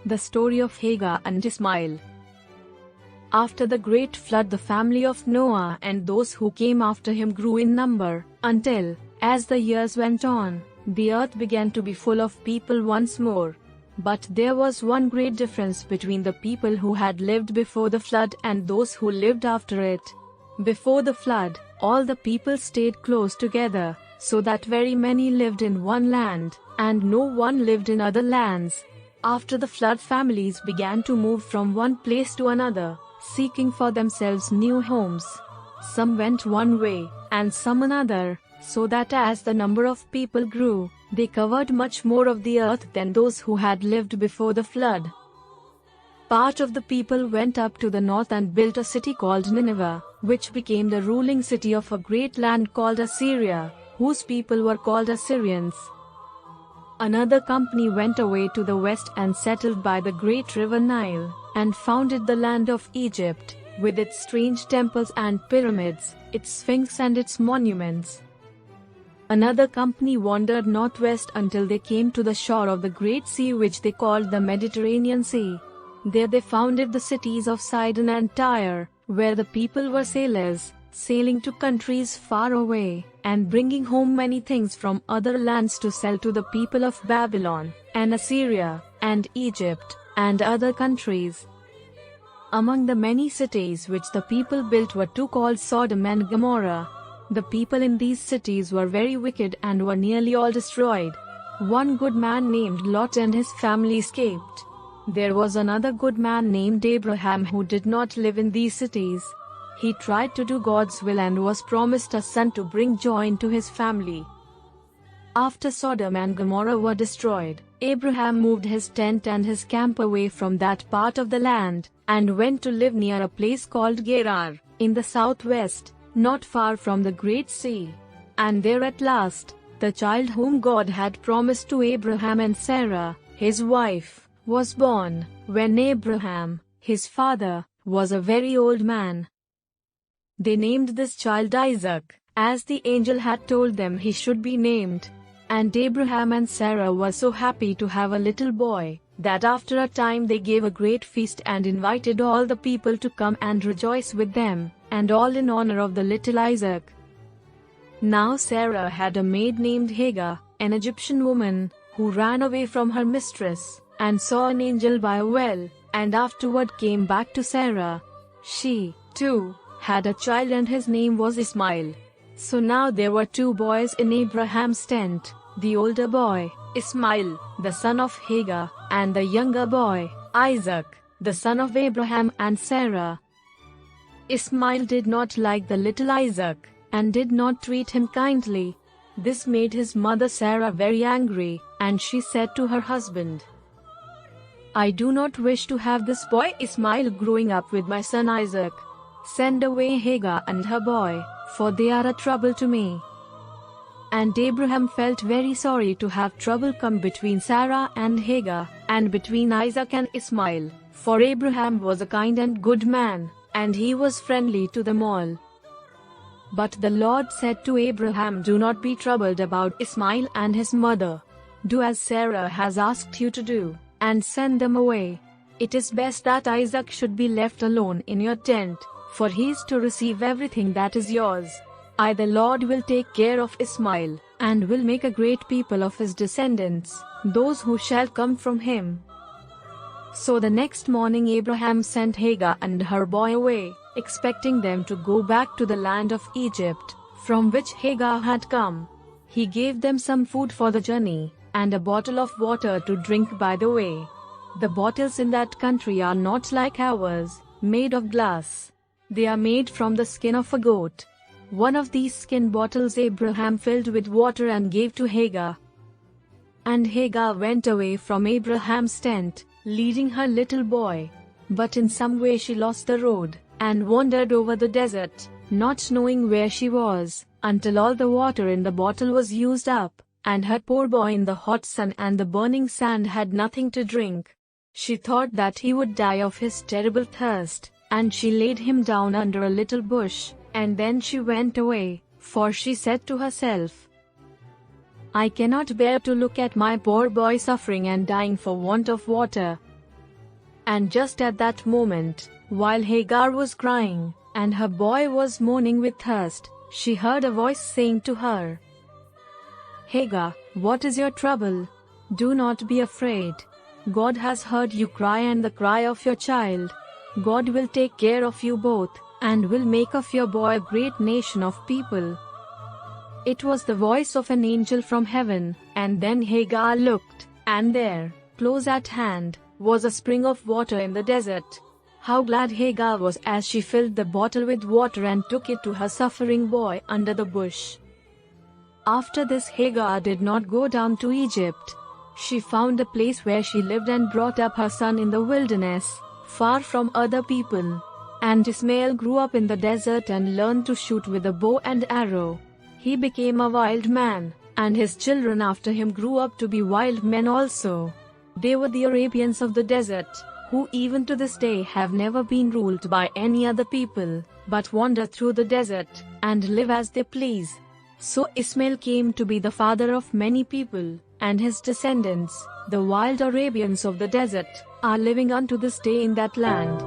The story of Hagar and Ishmael. After the great flood, the family of Noah and those who came after him grew in number, until, as the years went on, the earth began to be full of people once more. But there was one great difference between the people who had lived before the flood and those who lived after it. Before the flood, all the people stayed close together, so that very many lived in one land, and no one lived in other lands. After the flood, families began to move from one place to another, seeking for themselves new homes. Some went one way, and some another, so that as the number of people grew, they covered much more of the earth than those who had lived before the flood. Part of the people went up to the north and built a city called Nineveh, which became the ruling city of a great land called Assyria, whose people were called Assyrians. Another company went away to the west and settled by the great river Nile, and founded the land of Egypt, with its strange temples and pyramids, its sphinx and its monuments. Another company wandered northwest until they came to the shore of the great sea which they called the Mediterranean Sea. There they founded the cities of Sidon and Tyre, where the people were sailors, sailing to countries far away, and bringing home many things from other lands to sell to the people of Babylon, and Assyria, and Egypt, and other countries. Among the many cities which the people built were two called Sodom and Gomorrah. The people in these cities were very wicked and were nearly all destroyed. One good man named Lot and his family escaped. There was another good man named Abraham who did not live in these cities. He tried to do God's will and was promised a son to bring joy into his family. After Sodom and Gomorrah were destroyed, Abraham moved his tent and his camp away from that part of the land, and went to live near a place called Gerar, in the southwest, not far from the great sea. And there at last, the child whom God had promised to Abraham and Sarah, his wife, was born, when Abraham, his father, was a very old man. They named this child Isaac, as the angel had told them he should be named. And Abraham and Sarah were so happy to have a little boy, that after a time they gave a great feast and invited all the people to come and rejoice with them, and all in honor of the little Isaac. Now Sarah had a maid named Hagar, an Egyptian woman, who ran away from her mistress, and saw an angel by a well, and afterward came back to Sarah. She, too, had a child and his name was Ishmael. So now there were two boys in Abraham's tent, the older boy, Ishmael, the son of Hagar, and the younger boy, Isaac, the son of Abraham and Sarah. Ishmael did not like the little Isaac, and did not treat him kindly. This made his mother Sarah very angry, and she said to her husband, "I do not wish to have this boy Ishmael growing up with my son Isaac. Send away Hagar and her boy, for they are a trouble to me." And Abraham felt very sorry to have trouble come between Sarah and Hagar, and between Isaac and Ishmael, for Abraham was a kind and good man, and he was friendly to them all. But the Lord said to Abraham, "Do not be troubled about Ishmael and his mother. Do as Sarah has asked you to do, and send them away. It is best that Isaac should be left alone in your tent, for he is to receive everything that is yours. The Lord will take care of Ishmael, and will make a great people of his descendants, those who shall come from him." So the next morning Abraham sent Hagar and her boy away, expecting them to go back to the land of Egypt, from which Hagar had come. He gave them some food for the journey, and a bottle of water to drink by the way. The bottles in that country are not like ours, made of glass. They are made from the skin of a goat. One of these skin bottles Abraham filled with water and gave to Hagar. And Hagar went away from Abraham's tent, leading her little boy. But in some way she lost the road, and wandered over the desert, not knowing where she was, until all the water in the bottle was used up, and her poor boy in the hot sun and the burning sand had nothing to drink. She thought that he would die of his terrible thirst, and she laid him down under a little bush, and then she went away, for she said to herself, "I cannot bear to look at my poor boy suffering and dying for want of water." And just at that moment, while Hagar was crying, and her boy was moaning with thirst, she heard a voice saying to her, "Hagar, what is your trouble? Do not be afraid. God has heard you cry and the cry of your child. God will take care of you both, and will make of your boy a great nation of people." It was the voice of an angel from heaven, and then Hagar looked, and there, close at hand, was a spring of water in the desert. How glad Hagar was as she filled the bottle with water and took it to her suffering boy under the bush. After this, Hagar did not go down to Egypt. She found a place where she lived and brought up her son in the wilderness, far from other people. And Ishmael grew up in the desert and learned to shoot with a bow and arrow. He became a wild man, and his children after him grew up to be wild men also. They were the Arabians of the desert, who even to this day have never been ruled by any other people, but wander through the desert, and live as they please. So Ishmael came to be the father of many people, and his descendants, the wild Arabians of the desert, are living unto this day in that land.